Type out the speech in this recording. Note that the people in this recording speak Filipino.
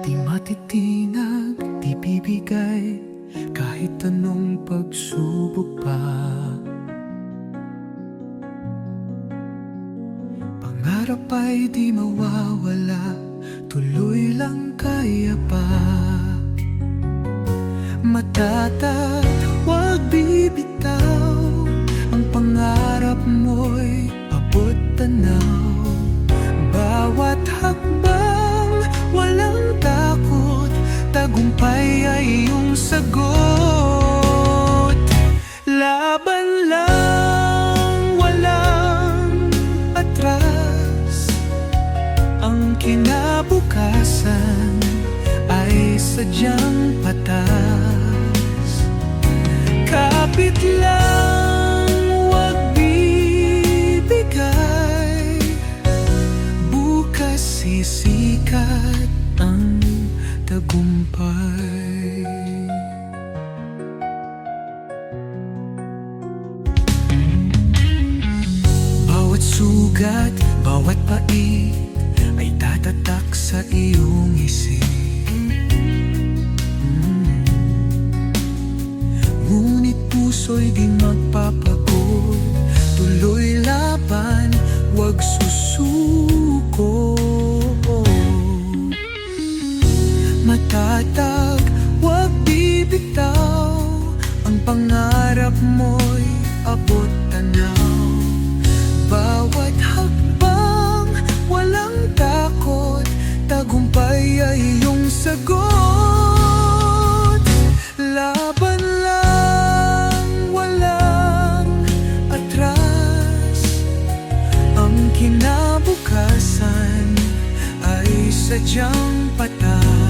Di matitinag, di bibigay kahit anong pagsubok pa. Pangarap ay di mawawala, tuloy lang kaya pa. Matatag, huwag bibitaw, ang pangarap mo'y abot tanaw. Bawat hakbang, walang takot, tagumpay ay iyong sagot. Laban lang, walang atras, ang kinabukasan ay sadyang patas. Kapit lang, huwag bibigay, bukas sisikat ang tagumpay. Bawat sugat, bawat pait ay tatatak sa iyong isip. Ngunit puso'y di magpapagod, tuloy laban, huwag susuko. Matatag, huwag bibitaw, ang pangarap mo'y abot tanaw. Bawat hakbang, walang takot, tagumpay ay iyong sagot. Laban lang, walang atras, ang kinabukasan ay sadyang patas.